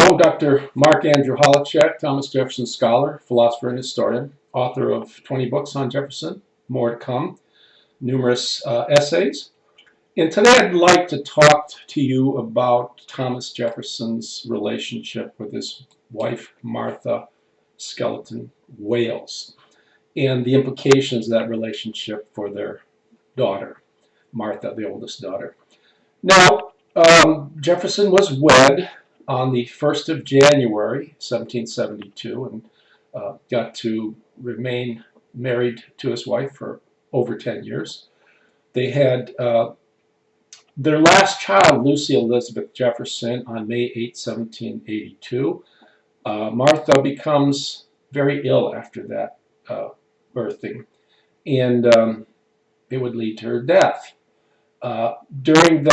Hello, Dr. Mark Andrew Holacek, Thomas Jefferson scholar, philosopher, and historian, author of 20 books on Jefferson, more to come, numerous essays. And today I'd like to talk to you about Thomas Jefferson's relationship with his wife, Martha Skeleton Wales, and the implications of that relationship for their daughter, Martha, the oldest daughter. Now, Jefferson was wed on the 1st of January, 1772, and got to remain married to his wife for over 10 years. They had their last child, Lucy Elizabeth Jefferson, on May 8, 1782. Martha becomes very ill after that birthing, and it would lead to her death. During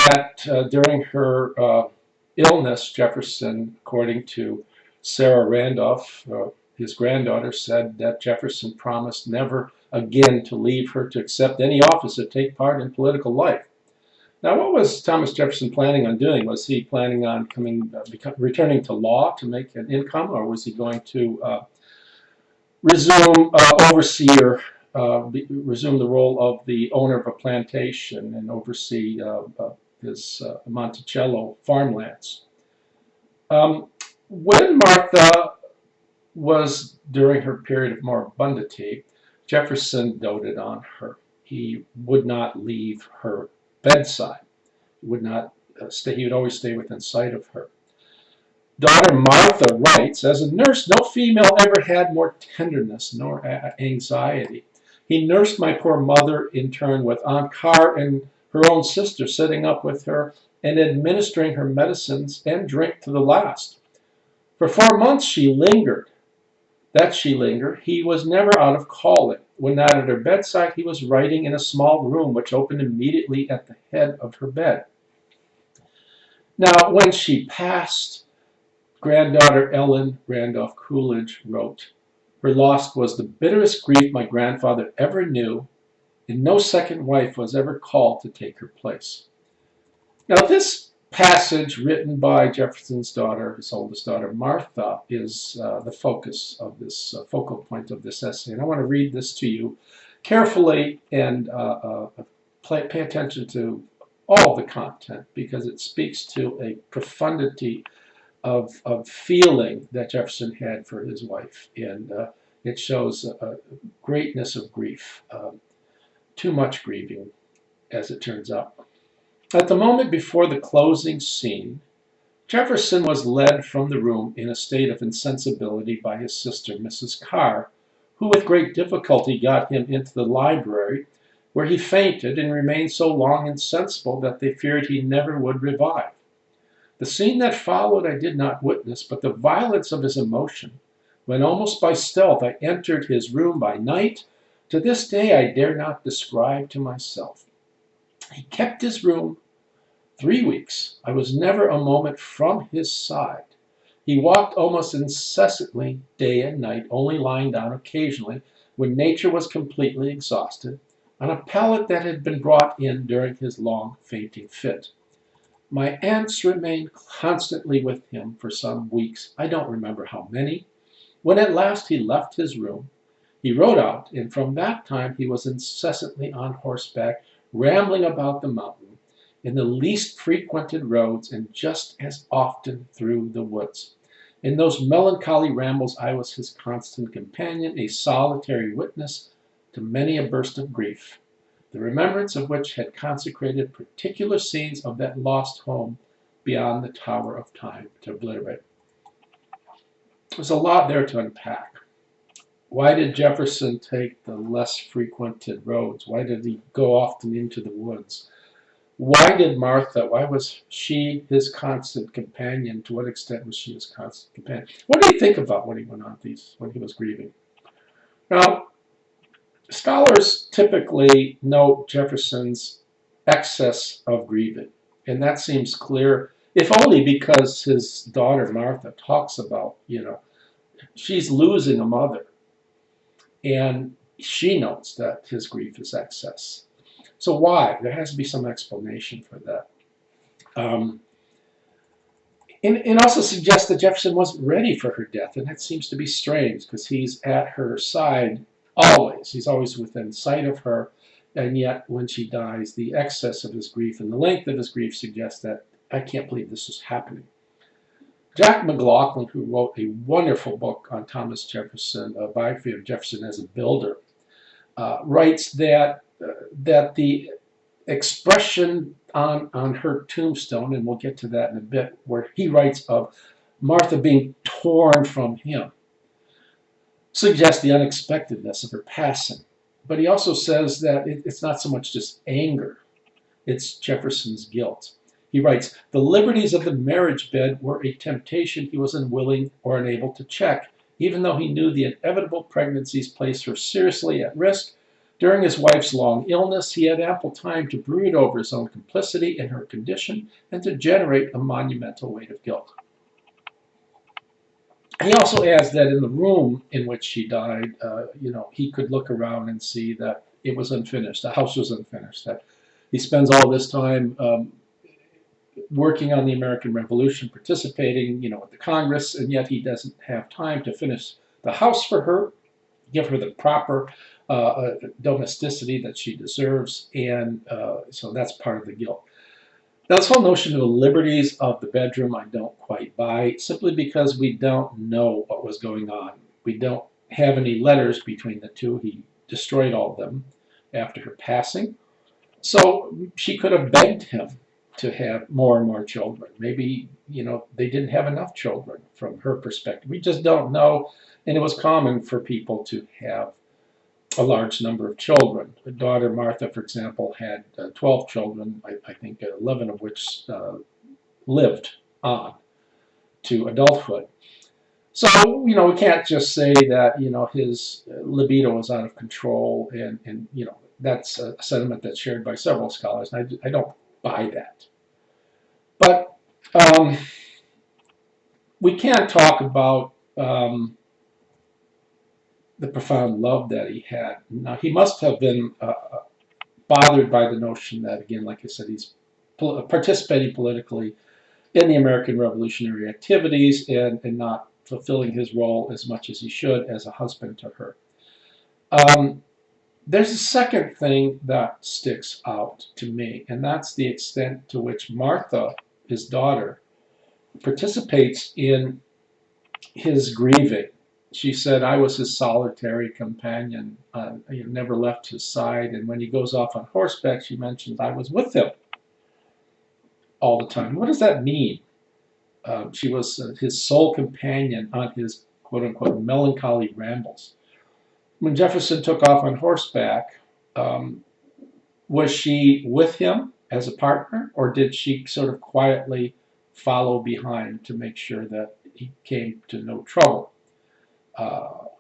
her illness, Jefferson, according to Sarah Randolph, his granddaughter, said that Jefferson promised never again to leave her to accept any office or take part in political life. Now, what was Thomas Jefferson planning on doing? Was he planning on returning to law to make an income, or was he going to resume resume the role of the owner of a plantation and oversee his Monticello farmlands? When Martha was during her period of more abundance, Jefferson doted on her. He would not leave her bedside. He would not stay. He would always stay within sight of her. Daughter Martha writes, "As a nurse, no female ever had more tenderness nor anxiety. He nursed my poor mother in turn with Aunt Car and her own sister sitting up with her and administering her medicines and drink to the last. For 4 months she lingered. That she lingered, he was never out of calling. When not at her bedside, he was writing in a small room which opened immediately at the head of her bed." Now, when she passed, granddaughter Ellen Randolph Coolidge wrote, "Her loss was the bitterest grief my grandfather ever knew, and no second wife was ever called to take her place." Now, this passage written by Jefferson's daughter, his oldest daughter, Martha, is the focus of this focal point of this essay. And I want to read this to you carefully and pay attention to all the content, because it speaks to a profundity of feeling that Jefferson had for his wife, and it shows a greatness of grief, too much grieving, as it turns out. At the moment before the closing scene, Jefferson was led from the room in a state of insensibility by his sister, Mrs. Carr, who with great difficulty got him into the library, where he fainted and remained so long insensible that they feared he never would revive. The scene that followed I did not witness, but the violence of his emotion, when almost by stealth I entered his room by night, to this day I dare not describe to myself. He kept his room 3 weeks. I was never a moment from his side. He walked almost incessantly day and night, only lying down occasionally, when nature was completely exhausted, on a pallet that had been brought in during his long fainting fit. My aunts remained constantly with him for some weeks, I don't remember how many. When at last he left his room, he rode out, and from that time he was incessantly on horseback, rambling about the mountain, in the least frequented roads, and just as often through the woods. In those melancholy rambles I was his constant companion, a solitary witness to many a burst of grief, the remembrance of which had consecrated particular scenes of that lost home beyond the tower of time to obliterate." There's a lot there to unpack. Why did Jefferson take the less frequented roads? Why did he go often into the woods? Why was she his constant companion? To what extent was she his constant companion? What did he think about when he went on when he was grieving? Now, scholars typically note Jefferson's excess of grieving, and that seems clear, if only because his daughter Martha talks about, she's losing a mother, and she knows that his grief is excess. So why? There has to be some explanation for that. And it also suggests that Jefferson wasn't ready for her death, and that seems to be strange because he's at her side always. He's always within sight of her, and yet when she dies, the excess of his grief and the length of his grief suggests that I can't believe this is happening. Jack McLaughlin, who wrote a wonderful book on Thomas Jefferson, a biography of Jefferson as a builder, writes that the expression on her tombstone, and we'll get to that in a bit, where he writes of Martha being torn from him, suggests the unexpectedness of her passing. But he also says that it's not so much just anger, it's Jefferson's guilt. He writes, the liberties of the marriage bed were a temptation he was unwilling or unable to check, even though he knew the inevitable pregnancies placed her seriously at risk. During his wife's long illness, he had ample time to brood over his own complicity in her condition and to generate a monumental weight of guilt. He also adds that in the room in which she died, he could look around and see that it was unfinished. The house was unfinished. That he spends all this time working on the American Revolution, participating, with the Congress, and yet he doesn't have time to finish the house for her, give her the proper domesticity that she deserves, and so that's part of the guilt. Now, this whole notion of the liberties of the bedroom, I don't quite buy, simply because we don't know what was going on. We don't have any letters between the two. He destroyed all of them after her passing. So she could have begged him to have more and more children. Maybe, they didn't have enough children from her perspective. We just don't know. And it was common for people to have a large number of children. Her daughter Martha, for example, had 12 children, I think 11 of which lived on to adulthood. So, we can't just say that, his libido was out of control, and that's a sentiment that's shared by several scholars, and I don't buy that. But we can't talk about the profound love that he had. Now, he must have been bothered by the notion that, again, like I said, he's participating politically in the American revolutionary activities and not fulfilling his role as much as he should as a husband to her. There's a second thing that sticks out to me, and that's the extent to which Martha, his daughter, participates in his grieving. She said, I was his solitary companion. He never left his side. And when he goes off on horseback, she mentions, I was with him all the time. What does that mean? She was his sole companion on his quote-unquote melancholy rambles. When Jefferson took off on horseback, was she with him as a partner, or did she sort of quietly follow behind to make sure that he came to no trouble?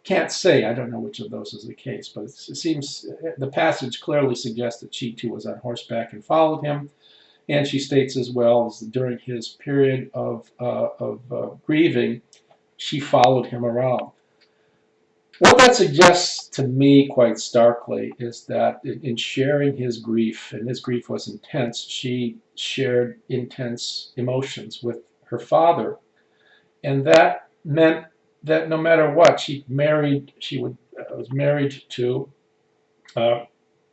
Can't say. I don't know which of those is the case, but it seems the passage clearly suggests that she too was on horseback and followed him. And she states as well as during his period of grieving, she followed him around. What that suggests to me quite starkly is that in sharing his grief, and his grief was intense, she shared intense emotions with her father. And that meant that no matter what, she was married to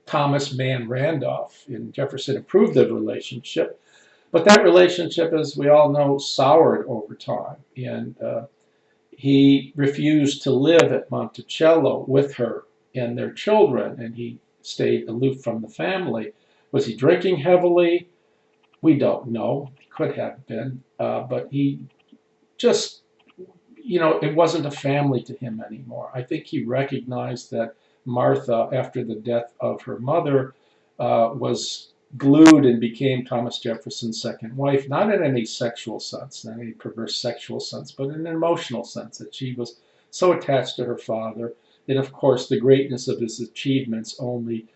Thomas Mann Randolph, and Jefferson approved of the relationship. But that relationship, as we all know, soured over time, and he refused to live at Monticello with her and their children, and he stayed aloof from the family. Was he drinking heavily? We don't know. He could have been, but he just, it wasn't a family to him anymore. I think he recognized that Martha, after the death of her mother, was glued and became Thomas Jefferson's second wife, not in any sexual sense, not any perverse sexual sense, but in an emotional sense, that she was so attached to her father. And of course, the greatness of his achievements only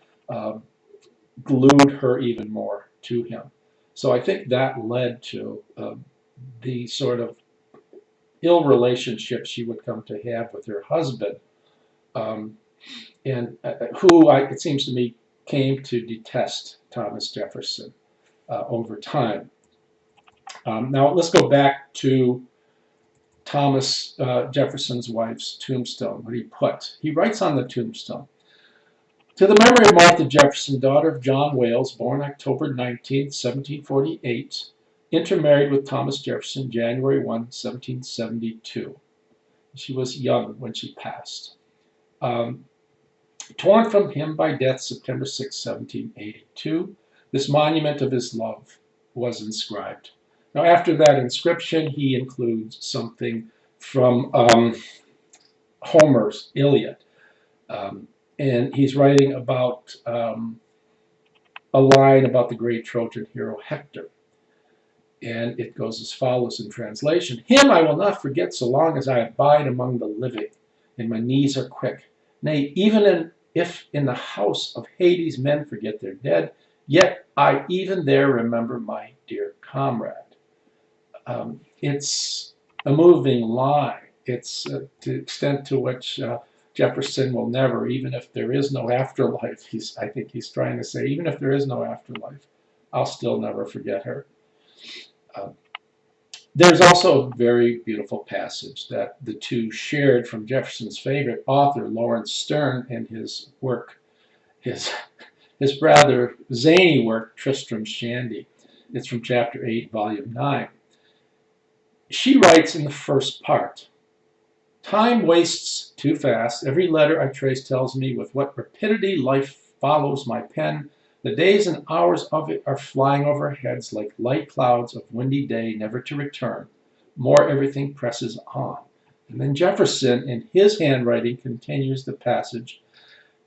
glued her even more to him. So I think that led to the sort of ill relationship she would come to have with her husband, and who, it seems to me, came to detest Thomas Jefferson over time. Now let's go back to Thomas Jefferson's wife's tombstone. What he put? He writes on the tombstone, "To the memory of Martha Jefferson, daughter of John Wales, born October 19th, 1748, intermarried with Thomas Jefferson, January 1, 1772. She was young when she passed. Torn from him by death September 6, 1782, this monument of his love was inscribed." Now, after that inscription, he includes something from Homer's Iliad. And he's writing about a line about the great Trojan hero Hector. And it goes as follows in translation: "Him I will not forget so long as I abide among the living, and my knees are quick. Nay, even if in the house of Hades men forget their dead, yet I even there remember my dear comrade." It's a moving line. It's to the extent to which Jefferson will never, even if there is no afterlife, I think he's trying to say, even if there is no afterlife, I'll still never forget her. There's also a very beautiful passage that the two shared from Jefferson's favorite author, Lawrence Sterne, and his work, his rather zany work, Tristram Shandy. It's from chapter 8, volume 9. She writes in the first part, "Time wastes too fast. Every letter I trace tells me with what rapidity life follows my pen. The days and hours of it are flying over our heads like light clouds of windy day, never to return. More everything presses on." And then Jefferson, in his handwriting, continues the passage,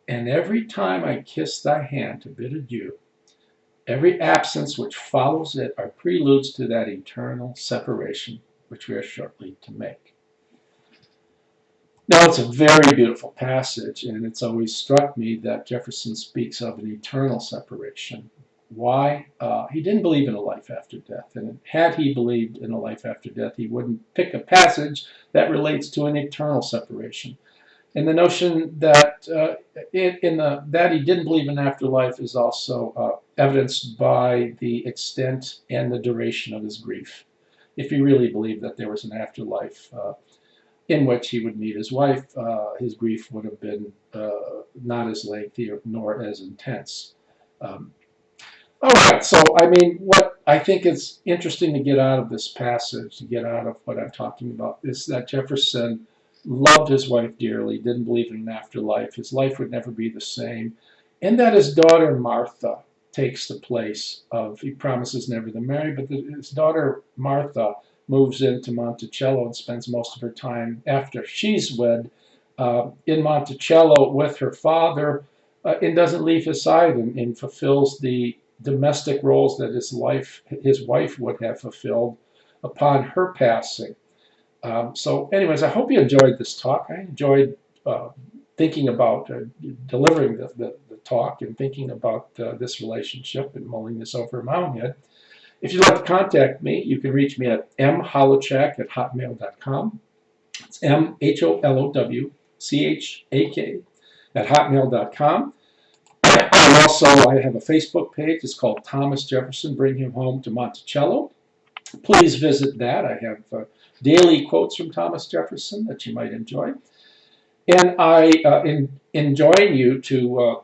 "And every time I kiss thy hand to bid adieu, every absence which follows it are preludes to that eternal separation which we are shortly to make." Now, it's a very beautiful passage, and it's always struck me that Jefferson speaks of an eternal separation. Why? He didn't believe in a life after death, and had he believed in a life after death, he wouldn't pick a passage that relates to an eternal separation. And the notion that that he didn't believe in afterlife is also evidenced by the extent and the duration of his grief. If he really believed that there was an afterlife in which he would meet his wife, his grief would have been not as lengthy nor as intense. All right, so I mean, what I think is interesting to get out of this passage, to get out of what I'm talking about, is that Jefferson loved his wife dearly, didn't believe in an afterlife, his life would never be the same, and that his daughter Martha takes the place of, he promises never to marry, but his daughter Martha moves into Monticello and spends most of her time after she's wed in Monticello with her father, and doesn't leave his side, and fulfills the domestic roles that his wife would have fulfilled upon her passing. So anyways, I hope you enjoyed this talk. I enjoyed thinking about delivering the talk and thinking about this relationship and mulling this over in my own head. If you'd like to contact me, you can reach me at mholowchak@hotmail.com. It's MHOLOWCHAK @hotmail.com. I have a Facebook page. It's called Thomas Jefferson, Bring Him Home to Monticello. Please visit that. I have daily quotes from Thomas Jefferson that you might enjoy. And I enjoin you to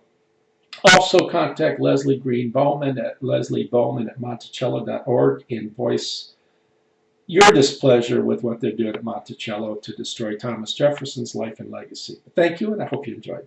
also contact Leslie Green Bowman at lesliebowman@monticello.org and voice your displeasure with what they're doing at Monticello to destroy Thomas Jefferson's life and legacy. Thank you, and I hope you enjoyed.